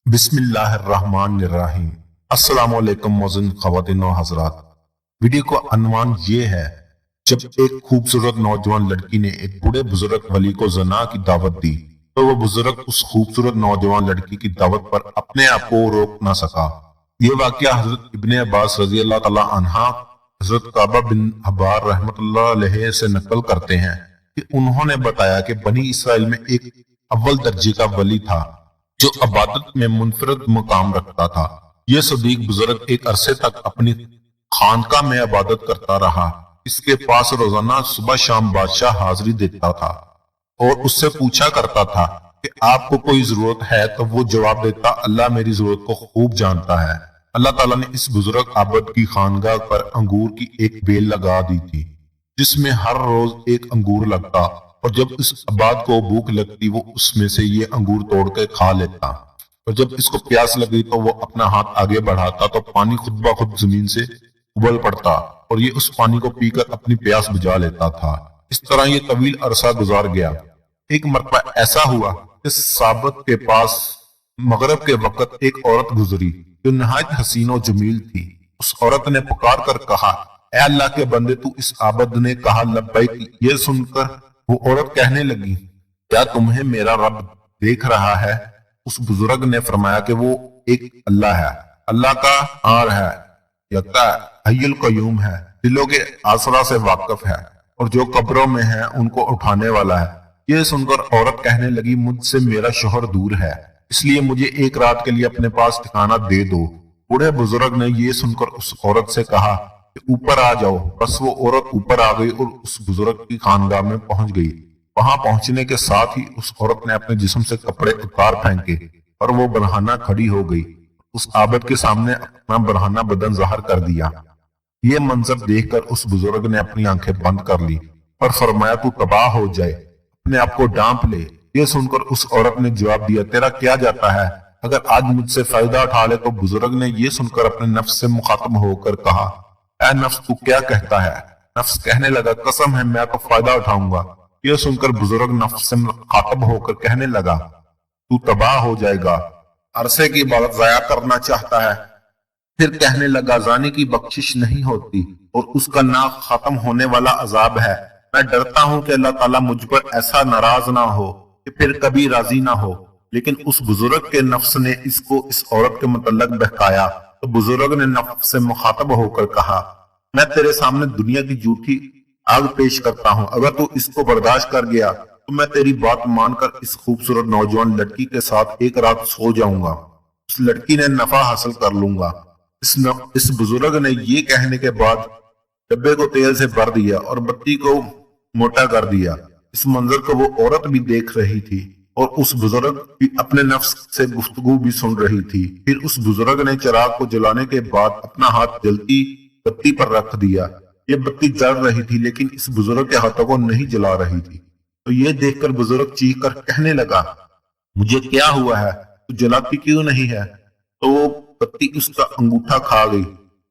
بسم اللہ الرحمن الرحیم۔ السلام علیکم موزن خواتین و حضرات۔ ویڈیو کا عنوان یہ ہے، جب ایک خوبصورت نوجوان لڑکی نے ایک بوڑھے بزرگ ولی کو زنا کی دعوت دی تو وہ بزرگ اس خوبصورت نوجوان لڑکی کی دعوت پر اپنے آپ کو روک نہ سکا۔ یہ واقعہ حضرت ابن عباس رضی اللہ تعالی عنہ حضرت کعبہ بن حبار رحمت اللہ علیہ سے نقل کرتے ہیں کہ انہوں نے بتایا کہ بنی اسرائیل میں ایک اول درجے کا ولی تھا جو عبادت میں منفرد مقام رکھتا تھا۔ یہ صدیق بزرگ ایک عرصے تک اپنی خانقاہ میں عبادت کرتا رہا۔ اس کے پاس روزانہ صبح شام بادشاہ حاضری دیتا تھا اور اس سے پوچھا کرتا تھا کہ آپ کو کوئی ضرورت ہے تو وہ جواب دیتا، اللہ میری ضرورت کو خوب جانتا ہے۔ اللہ تعالیٰ نے اس بزرگ عابد کی خانقاہ پر انگور کی ایک بیل لگا دی تھی جس میں ہر روز ایک انگور لگتا، اور جب اس عباد کو بھوک لگتی وہ اس میں سے یہ انگور توڑ کے کھا لیتا، اور جب اس کو پیاس لگی تو وہ اپنا ہاتھ آگے بڑھاتا تو پانی خود بخود زمین سے ابل پڑتا اور یہ اس پانی کو پی کر اپنی پیاس بجھا لیتا تھا۔ اس طرح یہ طویل عرصہ گزار گیا۔ ایک مرتبہ ایسا ہوا کہ ثابت کے پاس مغرب کے وقت ایک عورت گزری جو نہایت حسین و جمیل تھی۔ اس عورت نے پکار کر کہا، اے اللہ کے بندے، تو اس عابد نے کہا لبیک۔ یہ سن کر وہ عورت کہنے لگی، کیا تمہیں میرا رب دیکھ رہا ہے؟ اس بزرگ نے فرمایا کہ وہ ایک اللہ ہے، اللہ کا آر ہے، یکتا حی القیوم ہے، دلوں کے آسرا سے واقف ہے، اور جو قبروں میں ہیں ان کو اٹھانے والا ہے۔ یہ سن کر عورت کہنے لگی، مجھ سے میرا شوہر دور ہے، اس لیے مجھے ایک رات کے لیے اپنے پاس ٹھکانہ دے دو۔ بوڑھے بزرگ نے یہ سن کر اس عورت سے کہا کہ اوپر آ جاؤ۔ بس وہ عورت اوپر آ گئی اور اس بزرگ کی خانقاہ میں پہنچ گئی۔ وہاں پہنچنے کے ساتھ ہی اس عورت نے اپنے جسم سے کپڑے اتار پھینکے اور وہ برہنہ کھڑی ہو گئی۔ اس عابد کے سامنے اپنا برہنہ بدن ظاہر کر دیا۔ یہ منظر دیکھ کر اس بزرگ نے اپنی آنکھیں بند کر لی اور فرمایا، تو تباہ ہو جائے، اپنے آپ کو ڈانپ لے۔ یہ سن کر اس عورت نے جواب دیا، تیرا کیا جاتا ہے؟ اگر آج مجھ سے فائدہ اٹھا لے۔ تو بزرگ نے یہ سن کر اپنے نفس سے مخاطب ہو کر کہا، اے نفس، تو کیا کہتا ہے؟ نفس کہنے لگا، قسم ہے میں تو فائدہ اٹھاؤں گا۔ یہ سن کر بزرگ نفس سے مخاطب ہو کر کہنے لگا، تو تباہ ہو جائے گا، عرصے کی عبادت ضائع کرنا چاہتا ہے۔ پھر کہنے لگا، زانی کی بخشش نہیں ہوتی اور اس کا نہ ختم ہونے والا عذاب ہے۔ میں ڈرتا ہوں کہ اللہ تعالیٰ مجھ پر ایسا ناراض نہ ہو کہ پھر کبھی راضی نہ ہو۔ لیکن اس بزرگ کے نفس نے اس کو اس عورت کے متعلق بہکایا تو بزرگ نے نفس سے مخاطب ہو کر کہا، میں تیرے سامنے دنیا کی جھوٹی آگ پیش کرتا ہوں، اگر تو اس کو برداشت کر گیا تو میں تیری بات مان کر اس خوبصورت نوجوان لڑکی کے ساتھ ایک رات سو جاؤں گا، اس لڑکی نے نفع حاصل کر لوں گا۔ اس بزرگ نے یہ کہنے کے بعد ڈبے کو تیل سے بھر دیا اور بتی کو موٹا کر دیا۔ اس منظر کو وہ عورت بھی دیکھ رہی تھی اور اس بزرگ بھی اپنے نفس سے گفتگو بھی سن رہی تھی۔ پھر اس بزرگ نے چراغ کو جلانے کے بعد اپنا ہاتھ جلتی بتی پر رکھ دیا۔ یہ بتی جل رہی تھی لیکن اس بزرگ کے ہاتھوں کو نہیں جلا رہی تھی۔ تو یہ دیکھ کر بزرگ چیخ کر کہنے لگا، مجھے کیا ہوا ہے؟ تو جلاتی کیوں نہیں ہے؟ تو وہ بتی اس کا انگوٹھا کھا گئی،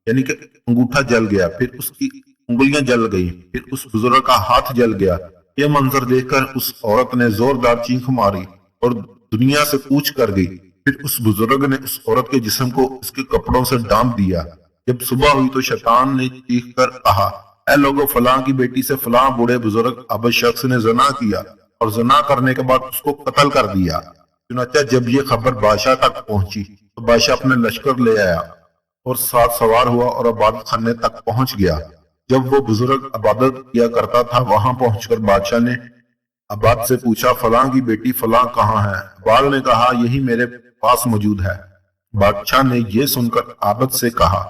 یعنی کہ انگوٹھا جل گیا، پھر اس کی انگلیاں جل گئی، پھر اس بزرگ کا ہاتھ جل گیا۔ یہ منظر دیکھ کر اس عورت نے زوردار چیخ ماری اور دنیا سے کوچ کر گئی۔ پھر اس بزرگ نے اس عورت کے جسم کو اس کے کپڑوں سے ڈانپ دیا۔ جب صبح ہوئی تو شیطان نے چیخ کر کہا، اے لوگو، فلاں کی بیٹی سے فلاں بوڑھے بزرگ عابد شخص نے زنا کیا اور زنا کرنے کے بعد اس کو قتل کر دیا۔ چنانچہ جب یہ خبر بادشاہ تک پہنچی تو بادشاہ اپنے لشکر لے آیا اور ساتھ سوار ہوا اور عبادت خانے تک پہنچ گیا۔ جب وہ بزرگ عبادت کیا کرتا تھا وہاں پہنچ کر بادشاہ نے عباد سے پوچھا، فلاں کی بیٹی فلاں کہاں ہے؟ عباد نے کہا، یہی میرے پاس موجود ہے۔ بادشاہ نے یہ سن کر عابد سے کہا،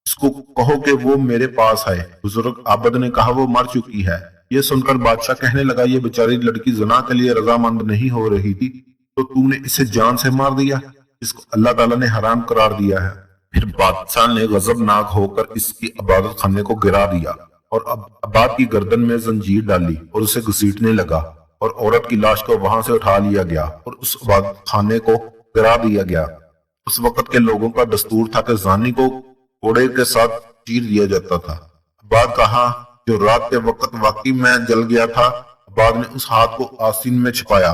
اس کو کہو کہ وہ میرے پاس ہے۔ بزرگ عابد نے کہا، وہ مر چکی ہے۔ یہ سن کر بادشاہ کہنے لگا، یہ بیچاری لڑکی زنا کے لیے رضامند نہیں ہو رہی تھی تو تو نے اسے جان سے مار دیا، اس کو اللہ تعالیٰ نے حرام قرار دیا ہے۔ پھر بادشاہ نے غضبناک ہو کر اس کی عبادت خانے کو گرا دیا اور عباد کی گردن میں زنجیر ڈالی اور اسے گھسیٹنے لگا، اور عورت کی لاش کو وہاں سے اٹھا لیا گیا اور اس عبادت خانے کو گرا دیا گیا۔ اس وقت کے لوگوں کا دستور تھا کہ زانی کو کوڑے کے ساتھ چیر دیا جاتا تھا۔ عباد کہا، جو رات کے وقت واقعی میں جل گیا تھا۔ عباد نے اس ہاتھ کو آستین میں چھپایا